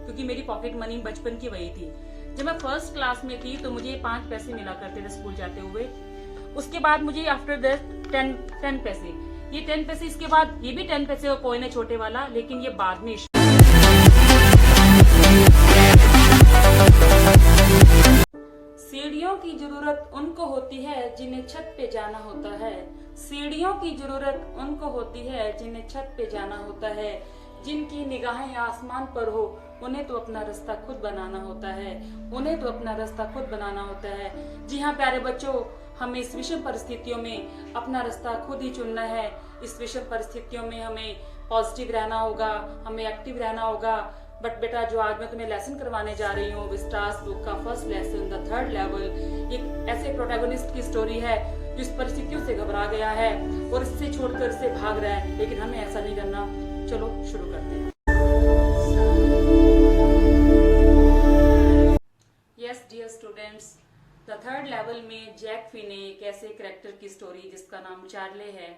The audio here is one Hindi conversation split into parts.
क्योंकि मेरी पॉकेट मनी बचपन की वही थी। जब मैं फर्स्ट क्लास में थी तो मुझे 5 पैसे मिला करते थे स्कूल जाते हुए। उसके बाद मुझे आफ्टर दैट 10 पैसे, ये 10 पैसे, इसके बाद ये भी 10 पैसे का कॉइन है छोटे वाला, लेकिन ये बाद में। सीढ़ियों की जरूरत उनको होती है जिन्हें छत पे जाना होता है। सीढ़ियों की जरूरत उनको होती है जिन्हें छत पे जाना होता है। जिनकी निगाहें आसमान पर हो उन्हें तो अपना रास्ता खुद बनाना होता है। उन्हें तो अपना रास्ता खुद बनाना होता है। जी हाँ प्यारे बच्चों, हमें इस विषम परिस्थितियों में अपना रास्ता खुद ही चुनना है। इस विषम परिस्थितियों में हमें पॉजिटिव रहना होगा, हमें एक्टिव रहना होगा। बट बेटा, जो आज मैं तुम्हें लेसन करवाने जा रही हूँ, विस्टास बुक का first lesson, the third level, एक ऐसे प्रोटैगनिस्ट की स्टोरी है जो इस परिस्थितियों से घबरा गया है और इससे छोड़कर इससे भाग रहा है, लेकिन हमें ऐसा नहीं करना। चलो शुरू करते हैं। Yes dear students, the third level में जैक फिने एक ऐसे कैरेक्टर की स्टोरी जिसका नाम चार्ले है,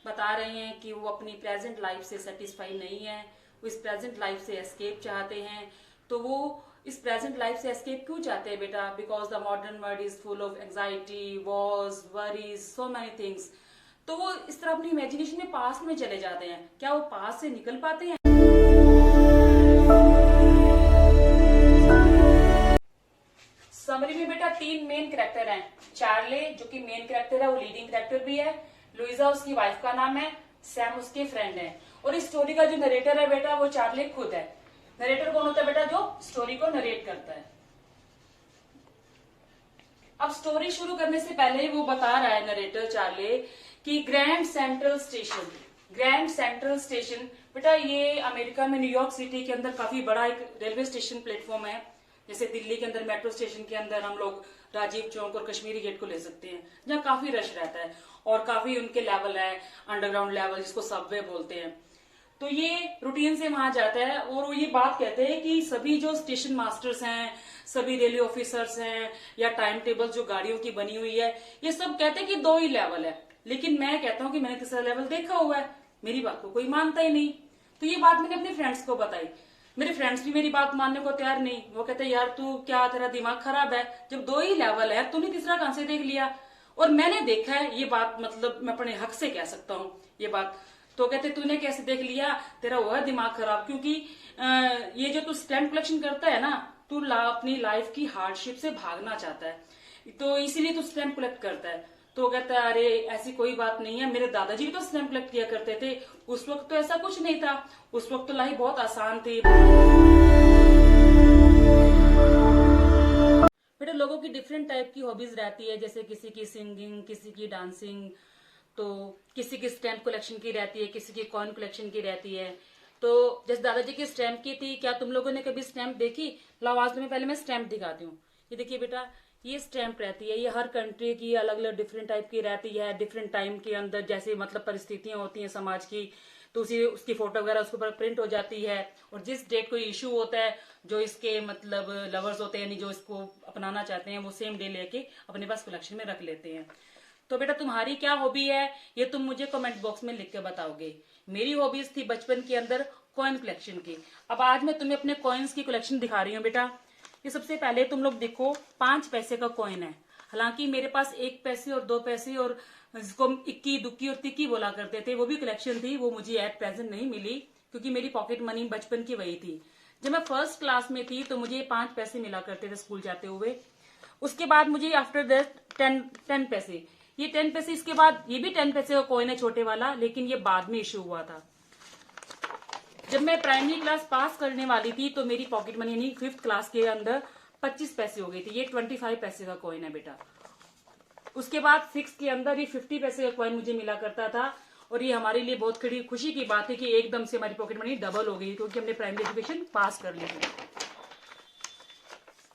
बता रहे हैं कि वो अपनी प्रेजेंट लाइफ से सेटिस्फाई नहीं है, वो इस प्रेजेंट लाइफ से एस्केप चाहते हैं। तो वो इस प्रेजेंट लाइफ से एस्केप क्यों चाहते हैं बेटा? Because the modern world is full of anxiety, Wars, worries, so many things. तो वो इस तरह अपनी इमेजिनेशन में पास्ट में चले जाते हैं। क्या वो पास्ट से निकल पाते हैं? समरी में बेटा 3 मेन कैरेक्टर हैं। चार्ले जो कि मेन कैरेक्टर है, वो लीडिंग कैरेक्टर भी है। लुइजा उसकी वाइफ का नाम है, सैम उसके फ्रेंड है। और इस स्टोरी का जो नरेटर है बेटा, वो चार्ले खुद है। नरेटर कौन होता है बेटा? जो स्टोरी को नरेट करता है। अब स्टोरी शुरू करने से पहले वो बता रहा है नरेटर चार्ले कि ग्रैंड सेंट्रल स्टेशन बेटा, ये अमेरिका में न्यूयॉर्क सिटी के अंदर काफी बड़ा एक रेलवे स्टेशन प्लेटफॉर्म है। जैसे दिल्ली के अंदर मेट्रो स्टेशन के अंदर हम लोग राजीव चौक और कश्मीरी गेट को ले सकते हैं, जहाँ काफी रश रहता है और काफी उनके लेवल है, अंडरग्राउंड लेवल जिसको सबवे बोलते हैं। तो ये रूटीन से वहां जाता है और वो ये बात कहते हैं कि सभी जो स्टेशन मास्टर्स हैं, सभी रेलवे ऑफिसर्स हैं, या टाइम टेबल जो गाड़ियों की बनी हुई है, ये सब कहते हैं कि 2 ही लेवल है। लेकिन मैं कहता हूँ कि मैंने तीसरा लेवल देखा हुआ है। मेरी बात को कोई मानता ही नहीं। तो ये बात मैंने अपने फ्रेंड्स को बताई। मेरे फ्रेंड्स भी मेरी बात मानने को तैयार नहीं। वो कहते यार तू क्या, तेरा दिमाग खराब है, जब 2 ही लेवल है तूने तीसरा कहां से देख लिया? और मैंने देखा है, ये बात मतलब मैं अपने हक से कह सकता हूँ ये बात। तो कहते तूने कैसे देख लिया? तेरा हुआ दिमाग खराब, क्योंकि ये जो तू स्टैम्प कलेक्शन करता है ना, तू अपनी लाइफ की हार्डशिप से भागना चाहता है, तो इसीलिए तू स्टैम्प कलेक्ट करता है। तो कहता है अरे ऐसी कोई बात नहीं है, मेरे दादाजी भी तो स्टैम्प कलेक्ट किया करते थे, उस वक्त तो ऐसा कुछ नहीं था, उस वक्त तो लाइफ बहुत आसान थी। बेटा, लोगों की डिफरेंट टाइप की हॉबीज रहती है, जैसे किसी की सिंगिंग, किसी की डांसिंग, तो किसी की स्टैम्प कलेक्शन की रहती है, किसी की कॉइन कलेक्शन की रहती है। तो जैसे दादाजी की स्टैम्प की थी, क्या तुम लोगों ने कभी स्टैम्प देखी? लाओ आज तुम्हें पहले मैं स्टैम्प दिखाती हूँ। ये देखिए बेटा, ये स्टैम्प रहती है, ये हर कंट्री की अलग अलग डिफरेंट टाइप की रहती है, डिफरेंट टाइम के अंदर जैसे मतलब परिस्थितियां होती हैं समाज की, तो उसकी फोटो वगैरह उसके ऊपर प्रिंट हो जाती है। और जिस डेट कोई इशू होता है, जो इसके मतलब लवर्स होते हैं, यानी जो इसको अपनाना चाहते हैं, वो सेम डे लेके अपने पास कलेक्शन में रख लेते हैं। तो बेटा, तुम्हारी क्या हॉबी है ये तुम मुझे कमेंट बॉक्स में लिख के बताओगे। मेरी हॉबीज थी बचपन के अंदर कॉइन कलेक्शन की। अब आज मैं तुम्हें अपने कॉइन्स की कलेक्शन दिखा रही हूँ बेटा। ये सबसे पहले तुम लोग देखो, 5 पैसे का कॉइन है। हालांकि मेरे पास 1 पैसे और 2 पैसे और जिसको इक्की दुक्की और तिक्की बोला करते थे, वो भी कलेक्शन थी, वो मुझे एट प्रेजेंट नहीं मिली, क्योंकि मेरी पॉकेट मनी बचपन की वही थी। जब मैं फर्स्ट क्लास में थी तो मुझे 5 पैसे मिला करते थे स्कूल जाते हुए। उसके बाद मुझे आफ्टर दैट 10 पैसे, ये 10 पैसे, इसके बाद ये भी 10 पैसे का कॉइन है छोटे वाला, लेकिन ये बाद में इशू हुआ था। जब मैं प्राइमरी क्लास पास करने वाली थी तो मेरी पॉकेट मनी यानी 5th क्लास के अंदर 25 पैसे हो गई थी। ये 25 पैसे का कॉइन है बेटा। उसके बाद 6th के अंदर ये 50 पैसे का कॉइन मुझे मिला करता था, और ये हमारे लिए बहुत बड़ी खुशी की बात है कि एकदम से हमारी पॉकेट मनी डबल हो गई, क्योंकि हमने प्राइमरी एजुकेशन पास कर ली थी।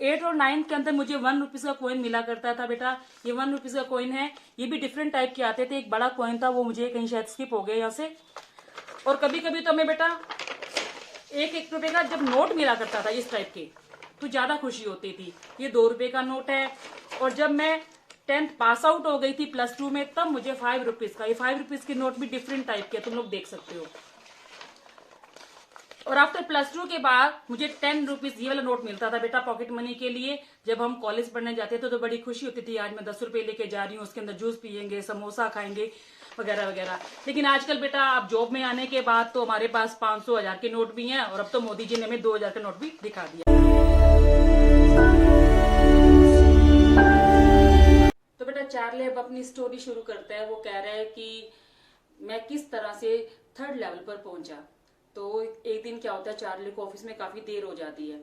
8 और 9 के अंदर मुझे 1 रुपीज का कॉइन मिला करता था बेटा। ये 1 रुपीज का कॉइन है, ये भी डिफरेंट टाइप के आते थे। एक बड़ा कॉइन था, वो मुझे कहीं शायद स्किप हो गया यहाँ से। और कभी कभी तो हमें बेटा 1 रुपए का जब नोट मिला करता था इस टाइप के, तो ज्यादा खुशी होती थी। ये 2 रुपए का नोट है। और जब मैं 10th पास आउट हो गई थी +2 में, तब मुझे 5 रुपीज का, ये 5 रुपीज के नोट भी डिफरेंट टाइप के तुम लोग देख सकते हो। और आफ्टर +2 के बाद मुझे 10 रुपीज ये वाला नोट मिलता था बेटा पॉकेट मनी के लिए। जब हम कॉलेज पढ़ने जाते थे तो बड़ी खुशी होती थी, आज मैं 10 रुपए लेके जा रही हूँ, उसके अंदर जूस पियेंगे, समोसा खाएंगे वगैरह वगैरह। लेकिन आजकल बेटा आप जॉब में आने के बाद तो हमारे पास 500 1000 के नोट भी हैं, और अब तो मोदी जी ने हमें 2000 का नोट भी दिखा दिया। तो बेटा चार्ली अब अपनी स्टोरी शुरू करता है। वो कह रहा है कि मैं किस तरह से 3rd लेवल पर पहुंचा। तो एक दिन क्या होता है, चार्ली को ऑफिस में काफी देर हो जाती है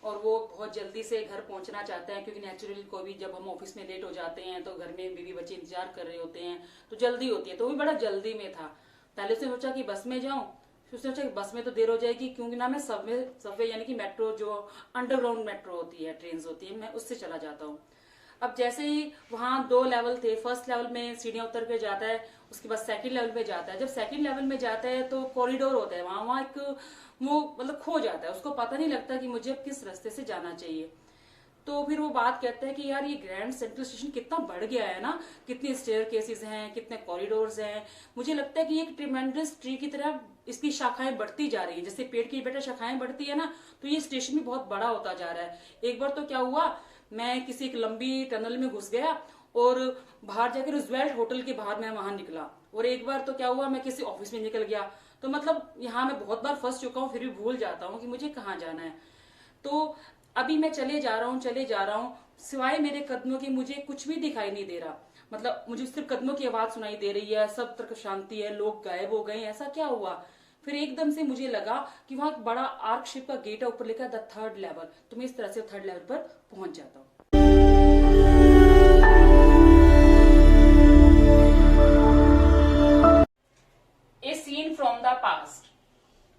और वो बहुत जल्दी से घर पहुंचना चाहता है, क्योंकि नेचुरली को भी जब हम ऑफिस में लेट हो जाते हैं तो घर में बीवी बच्चे इंतजार कर रहे होते हैं, तो जल्दी होती है। तो वो भी बड़ा जल्दी में था। पहले उसने सोचा कि बस में जाऊं, फिर उसने सोचा कि बस में तो देर हो जाएगी, क्योंकि ना मैं सबवे यानी कि मेट्रो, जो अंडरग्राउंड मेट्रो होती है, ट्रेन होती है, मैं उससे चला जाता हूँ। अब जैसे ही वहां 2 लेवल थे, 1st लेवल में सीढ़ियां उतर के जाता है, उसके बाद 2nd लेवल पे जाता है। जब 2nd लेवल में जाता है तो कॉरिडोर होता है, वहां एक वो मतलब खो जाता है, उसको पता नहीं लगता कि मुझे अब किस रास्ते से जाना चाहिए। तो फिर वो बात कहता है कि यार ये ग्रैंड सेंट्रल स्टेशन कितना बढ़ गया है ना, कितने स्टेयर केसेस हैं, कितने कॉरिडोर्स हैं। मुझे लगता है कि एक ट्रिमेंडस ट्री की तरह इसकी शाखाएं बढ़ती जा रही है, जैसे पेड़ की बेटा शाखाएं बढ़ती है ना, तो ये स्टेशन भी बहुत बड़ा होता जा रहा है। एक बार तो क्या हुआ, मैं किसी एक लंबी टनल में घुस गया और बाहर जाकर रूजवेल्ट होटल के बाहर मैं वहां निकला। और एक बार तो क्या हुआ, मैं किसी ऑफिस में निकल गया। तो मतलब यहाँ मैं बहुत बार फंस चुका हूँ, फिर भी भूल जाता हूँ कि मुझे कहाँ जाना है। तो अभी मैं चले जा रहा हूँ, सिवाय मेरे कदमों के मुझे कुछ भी दिखाई नहीं दे रहा। मतलब मुझे सिर्फ कदमों की आवाज सुनाई दे रही है, सब तरफ शांति है, लोग गायब हो गए, ऐसा क्या हुआ। फिर एकदम से मुझे लगा कि वहां एक बड़ा आर्क शेप का गेट है, ऊपर लिखा है द 3rd लेवल। तो मैं इस तरह से 3rd लेवल पर पहुंच जाता हूँ। ए सीन फ्रॉम द पास्ट।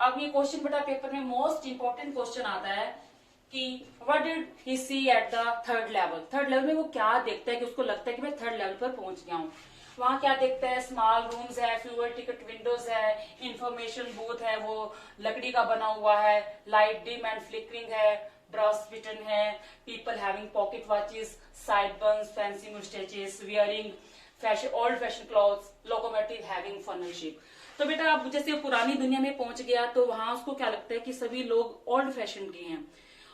अब ये क्वेश्चन बेटा पेपर में मोस्ट इंपोर्टेंट क्वेश्चन आता है कि what did he see at the 3rd level. 3rd level में वो क्या देखता है कि उसको लगता है कि मैं 3rd लेवल पर पहुंच गया हूँ। वहां क्या देखता है, स्मॉल रूम्स है, फ्यूअर टिकट विंडोज है, इंफॉर्मेशन बूथ है, वो लकड़ी का बना हुआ है, लाइट डिम एंड फ्लिकरिंग है, ब्रश बटन है, people having pocket watches, side buns, fancy moustaches, wearing fashion old fashion clothes, locomotive having funnel shape. तो बेटा अब जैसे पुरानी दुनिया में पहुंच गया तो वहां उसको क्या लगता है कि सभी लोग ओल्ड फैशन के हैं,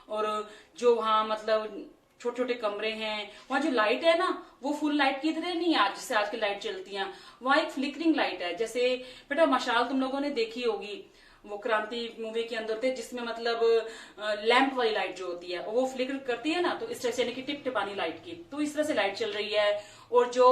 और जो वहां मतलब छोटे छोटे कमरे हैं, वहां जो लाइट है ना वो फुल लाइट की तरह नहीं है आज जैसे आज की लाइट चलती है, वहां एक फ्लिकरिंग लाइट है। जैसे बेटा मशाल तुम लोगों ने देखी होगी, वो क्रांति मूवी के अंदर थे, जिसमें मतलब लैंप वाली लाइट जो होती है वो फ्लिकर करती है ना, तो इस तरह से यानी कि टिप टिपानी लाइट की, तो इस तरह से लाइट चल रही है। और जो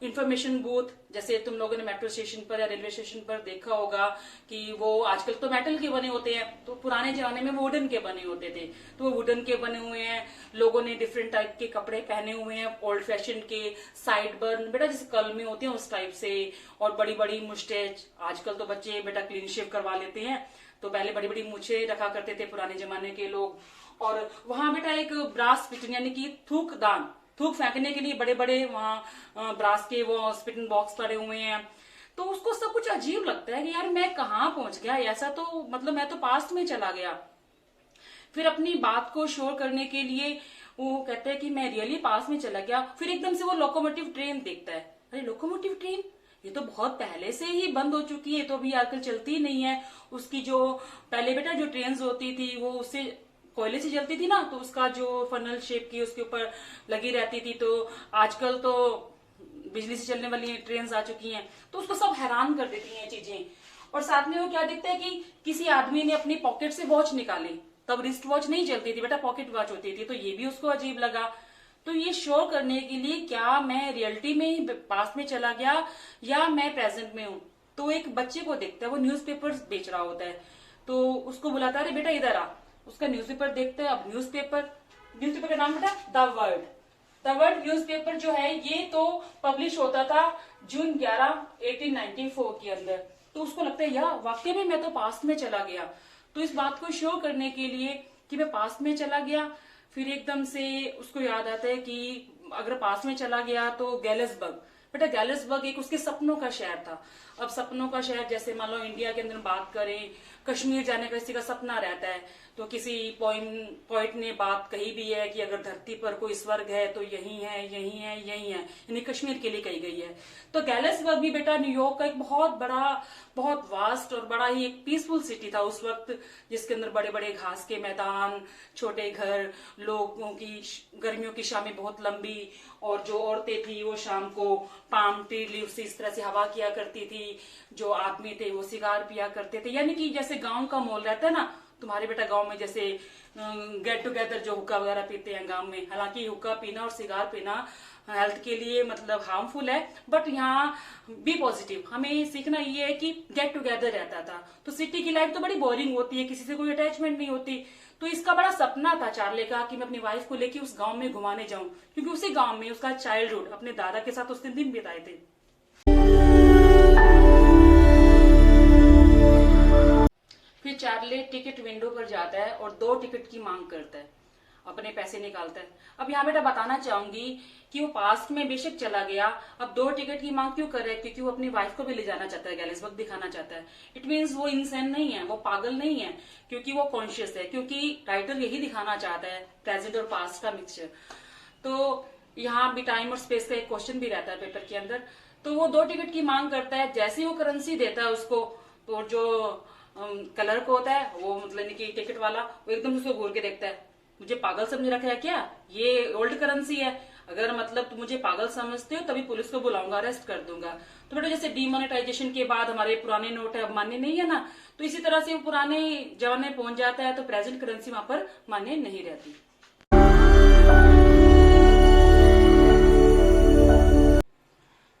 इंफॉर्मेशन बूथ, जैसे तुम लोगों ने मेट्रो स्टेशन पर या रेलवे स्टेशन पर देखा होगा कि वो आजकल तो मेटल के बने होते हैं, तो पुराने जमाने में वो वुडन के बने होते थे, तो वो वुडन के बने हुए हैं। लोगों ने डिफरेंट टाइप के कपड़े पहने हुए हैं, ओल्ड फैशन के, साइड बर्न बेटा जैसे कलमे होते हैं उस टाइप से, और बड़ी बड़ी मुस्टैच। आजकल तो बच्चे बेटा क्लीन शेव करवा लेते हैं, तो पहले बड़ी बड़ी मूछें रखा करते थे पुराने जमाने के लोग। और वहां बेटा एक ब्रास स्पिटन यानी कि थूक फेंकने के लिए बड़े बड़े वहां ब्रास के वो स्पिटन बॉक्स पड़े हुए हैं। तो उसको सब कुछ अजीब लगता है कि यार मैं कहाँ पहुंच गया, ऐसा तो मतलब मैं तो पास्ट में चला गया। फिर अपनी बात को शोर करने के लिए वो कहता है कि मैं रियली पास में चला गया। फिर एकदम से वो लोकोमोटिव ट्रेन देखता है, अरे लोकोमोटिव ट्रेन ये तो बहुत पहले से ही बंद हो चुकी है, तो अभी आजकल चलती नहीं है। उसकी जो पहले बेटा जो ट्रेन होती थी वो उससे कोयले से चलती थी ना, तो उसका जो फनल शेप की उसके ऊपर लगी रहती थी, तो आजकल तो बिजली से चलने वाली ट्रेन आ चुकी हैं, तो उसको सब हैरान कर देती हैं चीजें। और साथ में वो क्या देखता है कि किसी आदमी ने अपनी पॉकेट से वॉच निकाली, तब रिस्ट वॉच नहीं चलती थी बेटा, पॉकेट वॉच होती थी, तो ये भी उसको अजीब लगा। तो ये शो करने के लिए क्या मैं रियलिटी में ही पास्ट में चला गया या मैं प्रेजेंट में हूं। तो एक बच्चे को देखता है, वो न्यूज़पेपर बेच रहा होता है, तो उसको बुलाता है, अरे बेटा इधर आ। उसका न्यूज़पेपर देखता है। अब न्यूज़पेपर का नाम बेटा द वर्ल्ड न्यूज़पेपर जो है ये तो पब्लिश होता था जून 11 1894 के अंदर। तो उसको लगता है यार वाकई में मैं तो पास्ट में चला गया। तो इस बात को शो करने के लिए कि मैं पास्ट में चला गया, फिर एकदम से उसको याद आता है कि अगर पास में चला गया तो गैलिसबर्ग, बेटा गैलिसबर्ग एक उसके सपनों का शहर था। अब सपनों का शहर, जैसे मान लो इंडिया के अंदर बात करें, कश्मीर जाने का किसी का सपना रहता है, तो किसी पोइट ने बात कही भी है कि अगर धरती पर कोई स्वर्ग है तो यही है, यही है, यही है, यानी कश्मीर के लिए कही गई है। तो गैलिसबर्ग भी बेटा न्यूयॉर्क का एक बहुत बड़ा, बहुत वास्ट और बड़ा ही एक पीसफुल सिटी था उस वक्त, जिसके अंदर बड़े बड़े घास के मैदान, छोटे घर, लोगों की गर्मियों की शामें बहुत लंबी, और जो औरतें थी वो शाम को पाम ट्री लीव्स से इस तरह से हवा किया करती थी, जो आदमी थे वो सिगार पिया करते थे। यानी कि जैसे गांव का माहौल रहता है ना, तुम्हारे बेटा गांव में जैसे गेट टुगेदर जो हुक्का वगैरह पीते हैं गांव में, हालांकि हुक्का पीना और सिगार पीना हेल्थ के लिए मतलब हार्मफुल है, बट यहाँ बी पॉजिटिव, हमें सीखना ये है कि गेट टुगेदर रहता था। तो सिटी की लाइफ तो बड़ी बोरिंग होती है, किसी से कोई अटैचमेंट नहीं होती। तो इसका बड़ा सपना था चार्ली का कि मैं अपनी वाइफ को लेके उस गांव में घुमाने जाऊं, क्योंकि उसी गांव में उसका चाइल्डहुड अपने दादा के साथ उसने दिन बिताए थे। फिर चार्ली टिकट विंडो पर जाता है और 2 टिकट की मांग करता है, अपने पैसे निकालता है। अब यहाँ बेटा बताना चाहूंगी कि वो पास्ट में बेशक चला गया, अब 2 टिकट की मांग क्यों कर रहा है? क्योंकि वो अपनी वाइफ को भी ले जाना चाहता है, गैलिसबर्ग दिखाना चाहता है। इट मीन्स वो इंसान नहीं है, वो पागल नहीं है, क्योंकि वो कॉन्शियस है, क्योंकि राइटर यही दिखाना चाहता है, प्रेजेंट और पास्ट का मिक्सचर। तो यहाँ भी टाइम और स्पेस का एक क्वेश्चन भी रहता है पेपर के अंदर। तो वो 2 टिकट की मांग करता है, जैसे ही वो करेंसी देता है उसको, तो जो कलर को होता है वो मतलब कि टिकट वाला, वो एकदम उसको घूर के देखता है, मुझे पागल समझ रखा है क्या? ये ओल्ड करेंसी है, अगर मतलब तुम मुझे पागल समझते हो तभी पुलिस को बुलाऊंगा, अरेस्ट कर दूंगा। तो बेटा जैसे डीमोनेटाइजेशन के बाद हमारे पुराने नोट है अब मान्य नहीं है ना, तो इसी तरह से वो पुराने जमाने पहुंच जाता है, तो प्रेजेंट करेंसी वहां पर मान्य नहीं रहती।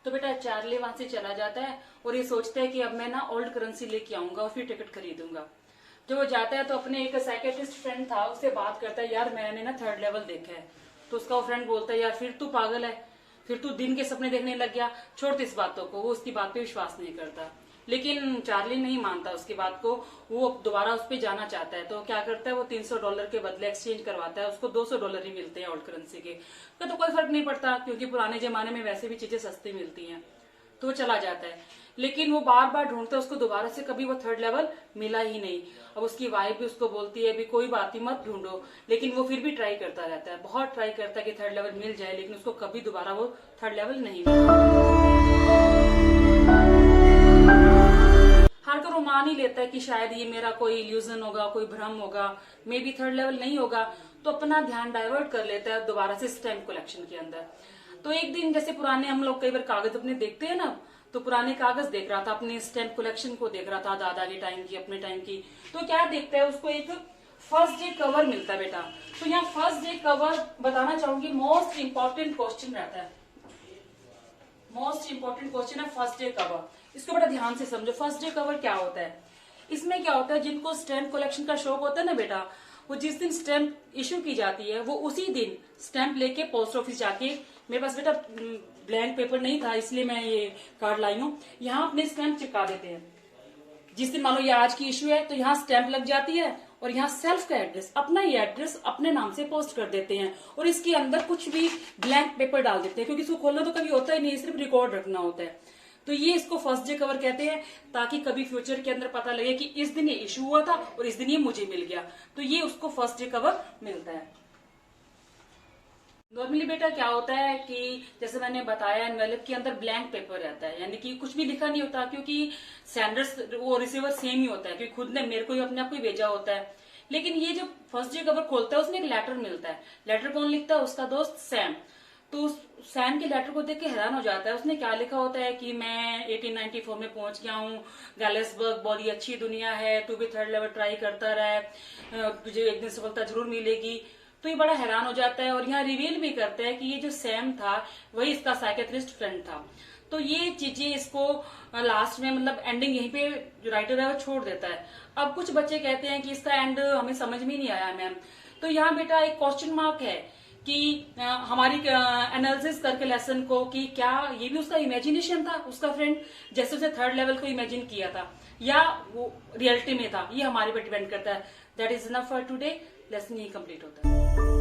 तो बेटा चार्ली वहां से चला जाता है और ये सोचता है कि अब मैं ना ओल्ड करेंसी लेके आऊंगा और फिर टिकट खरीदूंगा। जब वो जाता है तो अपने एक साइकेट्रिस्ट फ्रेंड था, उससे बात करता है, यार मैंने ना 3rd लेवल देखा है। तो उसका वो फ्रेंड बोलता है, यार फिर तू पागल है, फिर तू दिन के सपने देखने लग गया, छोड़ इस बातों को। वो उसकी बात पे विश्वास नहीं करता, लेकिन चार्ली नहीं मानता उसकी बात को, वो दोबारा उस पर जाना चाहता है। तो क्या करता है, वो $300 के बदले एक्सचेंज करवाता है, उसको $200 ही मिलते हैं ओल्ड करेंसी के। तो कोई फर्क नहीं पड़ता, क्योंकि पुराने जमाने में वैसे भी चीजें सस्ती मिलती हैं। तो वो चला जाता है, लेकिन वो बार बार ढूंढता है उसको दोबारा से, कभी वो 3rd लेवल मिला ही नहीं। अब उसकी वाइफ भी उसको बोलती है, भी कोई बात ही मत ढूंढो, लेकिन वो फिर भी ट्राई करता रहता है, बहुत ट्राई करता है कि 3rd लेवल मिल जाए, लेकिन उसको कभी दोबारा वो 3rd लेवल नहीं मिला। हार कर वो मान ही लेता है कि शायद ये मेरा कोई इल्यूजन होगा, कोई भ्रम होगा, मे बी 3rd लेवल नहीं होगा। तो अपना ध्यान डाइवर्ट कर लेता है दोबारा से स्टैम्प कलेक्शन के अंदर। तो एक दिन जैसे पुराने हम लोग कई बार कागज अपने देखते हैं ना, तो पुराने कागज देख रहा था, अपने स्टैम्प कलेक्शन को देख रहा था, दादा के टाइम की, अपने टाइम की। तो क्या देखता है, उसको एक फर्स्ट डे कवर मिलता है बेटा। तो यहाँ फर्स्ट डे कवर बताना चाहूंगी, मोस्ट इंपॉर्टेंट क्वेश्चन रहता है, मोस्ट इंपॉर्टेंट क्वेश्चन है फर्स्ट डे कवर। इसको बड़ा ध्यान से समझो, फर्स्ट डे कवर क्या होता है। इसमें क्या होता है, जिनको स्टैम्प कलेक्शन का शौक होता है ना बेटा, वो जिस दिन स्टैम्प इश्यू की जाती है, वो उसी दिन स्टैम्प लेके पोस्ट ऑफिस जाके, मेरे पास बेटा ब्लैंक पेपर नहीं था इसलिए मैं ये कार्ड लाई हूँ, यहाँ अपने स्टैम्प चिपका देते हैं। जिस दिन मान लो ये आज की इश्यू है, तो यहाँ स्टैम्प लग जाती है, और यहाँ सेल्फ का एड्रेस, अपना ही एड्रेस अपने नाम से पोस्ट कर देते हैं, और इसके अंदर कुछ भी ब्लैंक पेपर डाल देते हैं, क्योंकि इसको खोलना तो कभी होता ही नहीं, सिर्फ रिकॉर्ड रखना होता है। तो ये इसको फर्स्ट डे कवर कहते हैं, ताकि कभी फ्यूचर के अंदर पता लगे कि इस दिन ये इशू हुआ था और इस दिन ये मुझे मिल गया, तो ये उसको फर्स्ट डे कवर मिलता है। नॉर्मली बेटा क्या होता है कि जैसे मैंने बताया, एनवेलप के अंदर ब्लैंक पेपर रहता है, यानी कि कुछ भी लिखा नहीं होता, क्योंकि सेंडर्स वो रिसीवर सेम ही होता है, क्योंकि खुद ने मेरे को ही अपने आप को भेजा होता है। लेकिन ये जो फर्स्ट डे कवर खोलता है, उसमें एक लेटर मिलता है। लेटर कौन लिखता है, उसका दोस्त सैम। तो सैम के लेटर को देख के हैरान हो जाता है। उसने क्या लिखा होता है कि मैं 1894 में पहुंच गया हूँ, गैलिसबर्ग बहुत ही अच्छी दुनिया है, तू भी 3rd लेवल ट्राई करता रहे, तुझे एक दिन सफलता जरूर मिलेगी। तो ये बड़ा हैरान हो जाता है, और यहाँ रिवील भी करता है कि ये जो सैम था वही इसका साइकेट्रिस्ट फ्रेंड था। तो ये चीजें इसको लास्ट में मतलब एंडिंग यहीं पे जो राइटर है वो छोड़ देता है। अब कुछ बच्चे कहते हैं कि इसका एंड हमें समझ में नहीं आया मैम। तो यहाँ बेटा एक क्वेश्चन मार्क है कि हमारी एनालिसिस करके लेसन को, कि क्या ये भी उसका इमेजिनेशन था, उसका फ्रेंड जैसे उसने 3rd लेवल को इमेजिन किया था, या वो रियलिटी में था, ये हमारे पे डिपेंड करता है। That is enough for today, lesson he complete होता है।